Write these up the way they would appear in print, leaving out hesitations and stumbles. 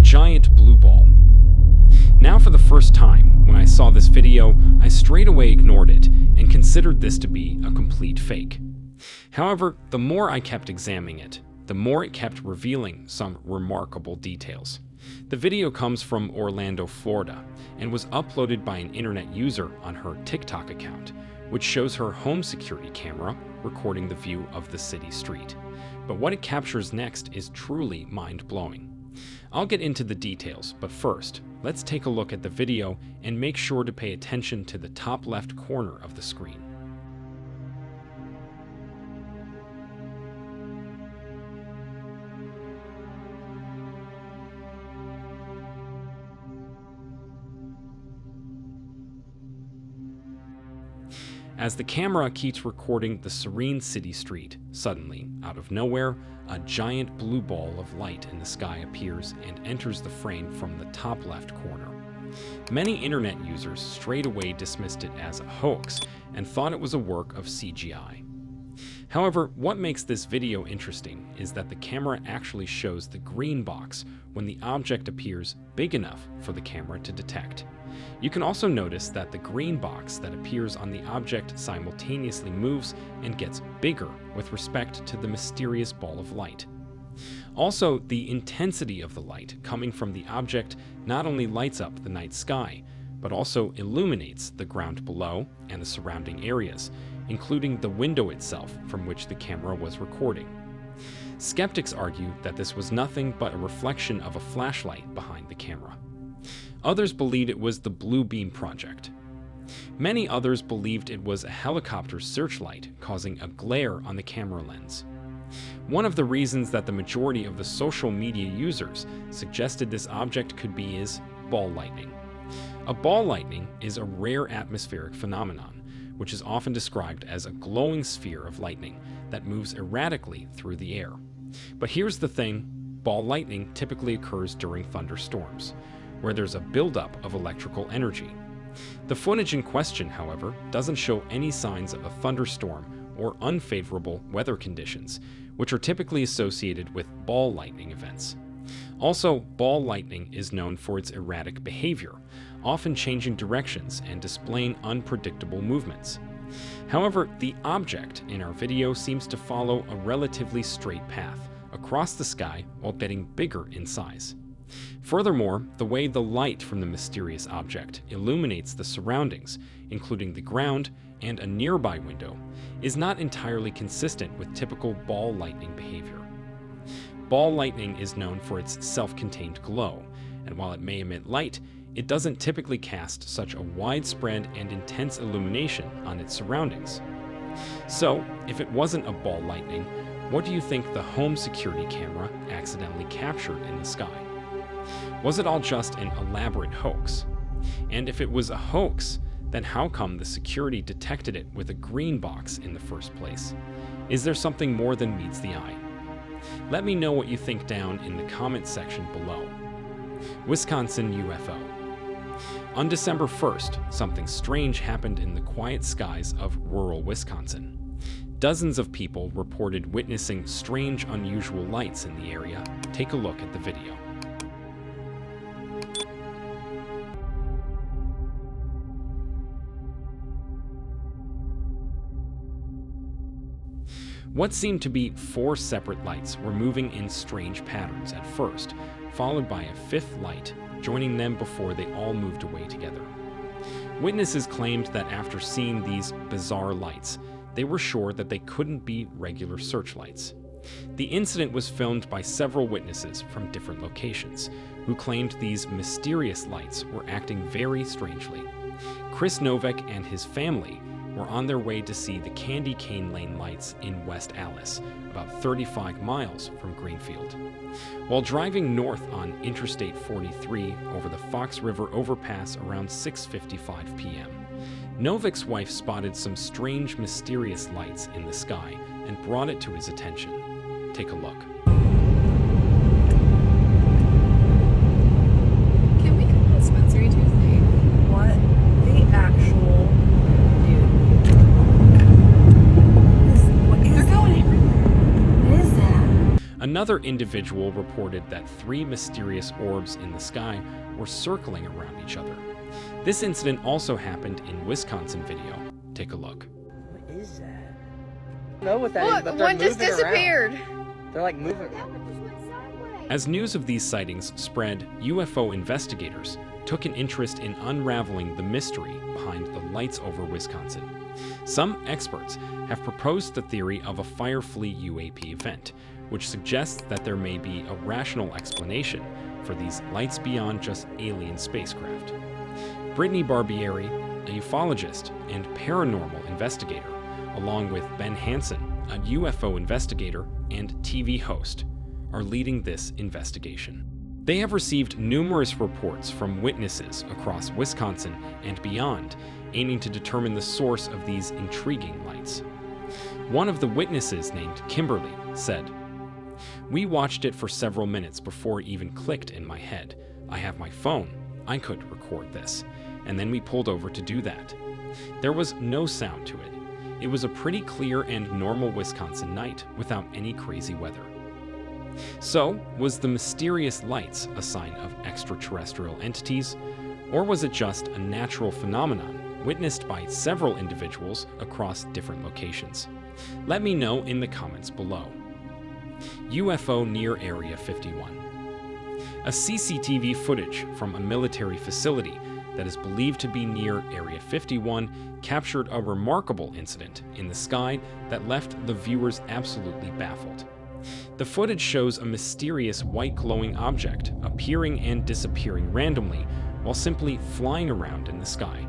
giant blue ball. Now for the first time, when I saw this video, I straight away ignored it and considered this to be a complete fake. However, the more I kept examining it, the more it kept revealing some remarkable details. The video comes from Orlando, Florida, and was uploaded by an internet user on her TikTok account, which shows her home security camera recording the view of the city street. But what it captures next is truly mind-blowing. I'll get into the details, but first, let's take a look at the video and make sure to pay attention to the top left corner of the screen. As the camera keeps recording the serene city street, suddenly, out of nowhere, a giant blue ball of light in the sky appears and enters the frame from the top left corner. Many internet users straight away dismissed it as a hoax and thought it was a work of CGI. However, what makes this video interesting is that the camera actually shows the green box when the object appears big enough for the camera to detect. You can also notice that the green box that appears on the object simultaneously moves and gets bigger with respect to the mysterious ball of light. Also, the intensity of the light coming from the object not only lights up the night sky, but also illuminates the ground below and the surrounding areas, including the window itself from which the camera was recording. Skeptics argue that this was nothing but a reflection of a flashlight behind the camera. Others believed it was the Blue Beam Project. Many others believed it was a helicopter searchlight causing a glare on the camera lens. One of the reasons that the majority of the social media users suggested this object could be is ball lightning. A ball lightning is a rare atmospheric phenomenon, which is often described as a glowing sphere of lightning that moves erratically through the air. But here's the thing, ball lightning typically occurs during thunderstorms, where there's a buildup of electrical energy. The footage in question, however, doesn't show any signs of a thunderstorm or unfavorable weather conditions, which are typically associated with ball lightning events. Also, ball lightning is known for its erratic behavior, often changing directions and displaying unpredictable movements. However, the object in our video seems to follow a relatively straight path across the sky while getting bigger in size. Furthermore, the way the light from the mysterious object illuminates the surroundings, including the ground and a nearby window, is not entirely consistent with typical ball lightning behavior. Ball lightning is known for its self-contained glow, and while it may emit light, it doesn't typically cast such a widespread and intense illumination on its surroundings. So, if it wasn't a ball lightning, what do you think the home security camera accidentally captured in the sky? Was it all just an elaborate hoax? And if it was a hoax, then how come the security detected it with a green box in the first place? Is there something more than meets the eye? Let me know what you think down in the comment section below. Wisconsin UFO. On December 1st, something strange happened in the quiet skies of rural Wisconsin. Dozens of people reported witnessing strange, unusual lights in the area. Take a look at the video. What seemed to be 4 separate lights were moving in strange patterns at first, followed by a 5th light, joining them before they all moved away together. Witnesses claimed that after seeing these bizarre lights, they were sure that they couldn't be regular searchlights. The incident was filmed by several witnesses from different locations, who claimed these mysterious lights were acting very strangely. Chris Novak and his family were on their way to see the Candy Cane Lane lights in West Allis, about 35 miles from Greenfield. While driving north on Interstate 43 over the Fox River overpass around 6:55 p.m., Novak's wife spotted some strange, mysterious lights in the sky and brought it to his attention. Take a look. Can we come to Dispensary Tuesday? What the actual dude? What is They're going everywhere. What is that? Another individual reported that 3 mysterious orbs in the sky were circling around each other. This incident also happened in Wisconsin video. Take a look. What is that? I don't know what that is, Look, but they're one just moving disappeared. around. They're like moving. As news of these sightings spread, UFO investigators took an interest in unraveling the mystery behind the lights over Wisconsin. Some experts have proposed the theory of a Firefly UAP event, which suggests that there may be a rational explanation for these lights beyond just alien spacecraft. Brittany Barbieri, a ufologist and paranormal investigator, along with Ben Hansen, a UFO investigator and TV host, are leading this investigation. They have received numerous reports from witnesses across Wisconsin and beyond, aiming to determine the source of these intriguing lights. One of the witnesses, named Kimberly, said, "We watched it for several minutes before it even clicked in my head. I have my phone. I could record this. And then we pulled over to do that. There was no sound to it. It was a pretty clear and normal Wisconsin night without any crazy weather." So, was the mysterious lights a sign of extraterrestrial entities, or was it just a natural phenomenon witnessed by several individuals across different locations? Let me know in the comments below. UFO near Area 51. A CCTV footage from a military facility that is believed to be near Area 51 captured a remarkable incident in the sky that left the viewers absolutely baffled. The footage shows a mysterious white glowing object appearing and disappearing randomly while simply flying around in the sky.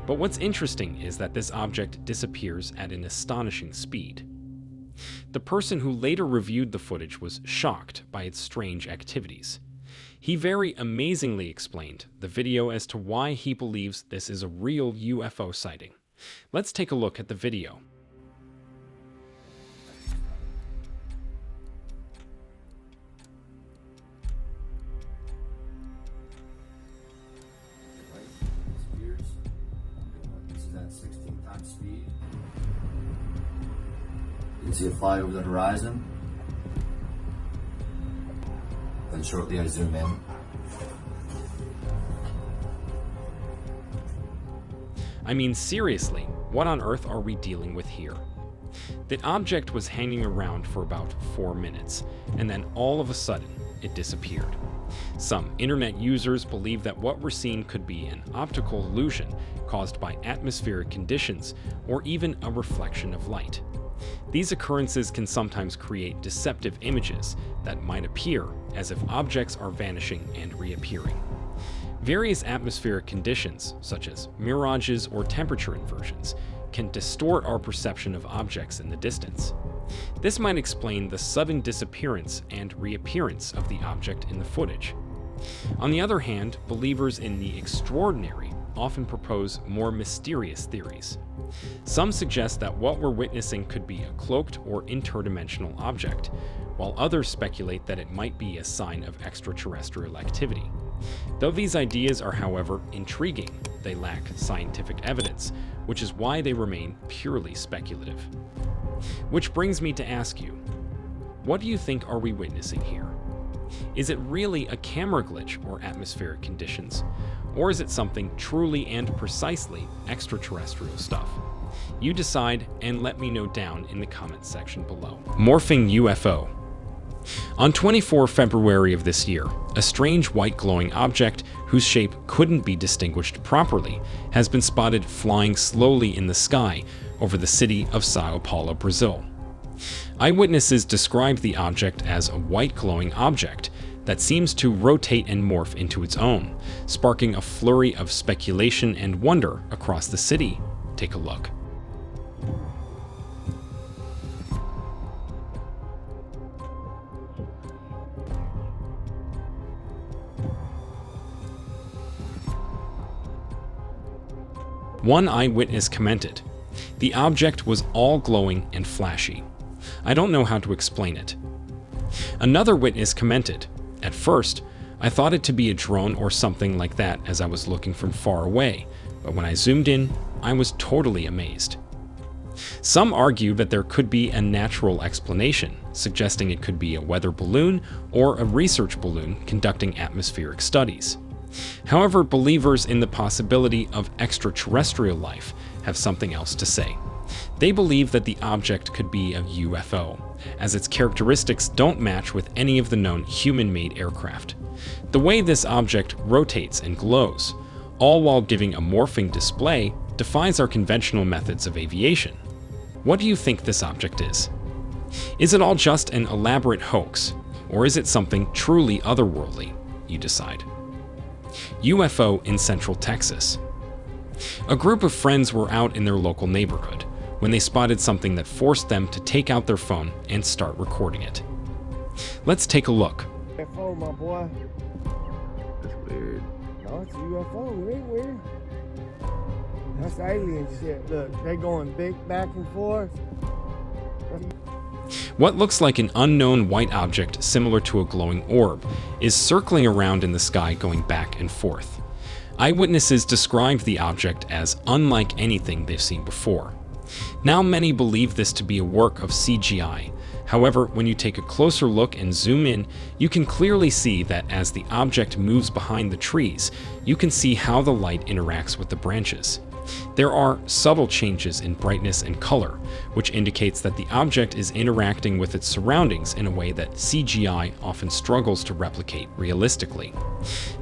But what's interesting is that this object disappears at an astonishing speed. The person who later reviewed the footage was shocked by its strange activities. He very amazingly explained the video as to why he believes this is a real UFO sighting. Let's take a look at the video. Speed. You can see it fly over the horizon. Then shortly I zoom in. I mean, seriously, what on earth are we dealing with here? The object was hanging around for about 4 minutes, and then all of a sudden, it disappeared. Some internet users believe that what we're seeing could be an optical illusion caused by atmospheric conditions or even a reflection of light. These occurrences can sometimes create deceptive images that might appear as if objects are vanishing and reappearing. Various atmospheric conditions, such as mirages or temperature inversions, can distort our perception of objects in the distance. This might explain the sudden disappearance and reappearance of the object in the footage. On the other hand, believers in the extraordinary often propose more mysterious theories. Some suggest that what we're witnessing could be a cloaked or interdimensional object, while others speculate that it might be a sign of extraterrestrial activity. Though these ideas are, however, intriguing, they lack scientific evidence, which is why they remain purely speculative. Which brings me to ask you, what do you think are we witnessing here? Is it really a camera glitch or atmospheric conditions? Or is it something truly and precisely extraterrestrial stuff? You decide and let me know down in the comments section below. Morphing UFO. On 24 February of this year, a strange white glowing object whose shape couldn't be distinguished properly has been spotted flying slowly in the sky over the city of Sao Paulo, Brazil. Eyewitnesses described the object as a white glowing object that seems to rotate and morph into its own, sparking a flurry of speculation and wonder across the city. Take a look. One eyewitness commented, "The object was all glowing and flashy. I don't know how to explain it." Another witness commented, "At first, I thought it to be a drone or something like that as I was looking from far away, but when I zoomed in, I was totally amazed." Some argue that there could be a natural explanation, suggesting it could be a weather balloon or a research balloon conducting atmospheric studies. However, believers in the possibility of extraterrestrial life have something else to say. They believe that the object could be a UFO, as its characteristics don't match with any of the known human-made aircraft. The way this object rotates and glows, all while giving a morphing display, defies our conventional methods of aviation. What do you think this object is? Is it all just an elaborate hoax, or is it something truly otherworldly? You decide. UFO in Central Texas. A group of friends were out in their local neighborhood when they spotted something that forced them to take out their phone and start recording it. Let's take a look. UFO, my boy. That's weird. No, it's a UFO. It ain't weird. That's alien shit. Look, they going big back and forth. What looks like an unknown white object similar to a glowing orb is circling around in the sky going back and forth. Eyewitnesses described the object as unlike anything they've seen before. Now many believe this to be a work of CGI. However, when you take a closer look and zoom in, you can clearly see that as the object moves behind the trees, you can see how the light interacts with the branches. There are subtle changes in brightness and color, which indicates that the object is interacting with its surroundings in a way that CGI often struggles to replicate realistically.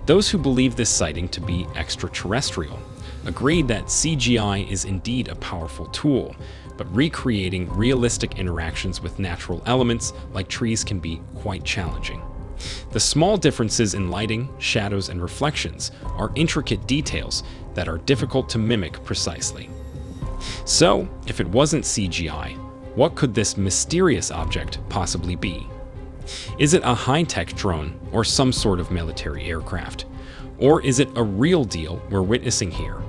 Those who believe this sighting to be extraterrestrial agreed that CGI is indeed a powerful tool, but recreating realistic interactions with natural elements like trees can be quite challenging. The small differences in lighting, shadows, and reflections are intricate details that are difficult to mimic precisely. So, if it wasn't CGI, what could this mysterious object possibly be? Is it a high-tech drone or some sort of military aircraft? Or is it a real deal we're witnessing here?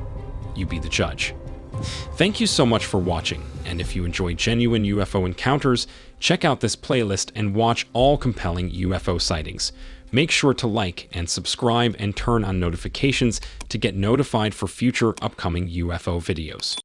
You be the judge. Thank you so much for watching, and if you enjoy genuine UFO encounters, check out this playlist and watch all compelling UFO sightings. Make sure to like and subscribe and turn on notifications to get notified for future upcoming UFO videos.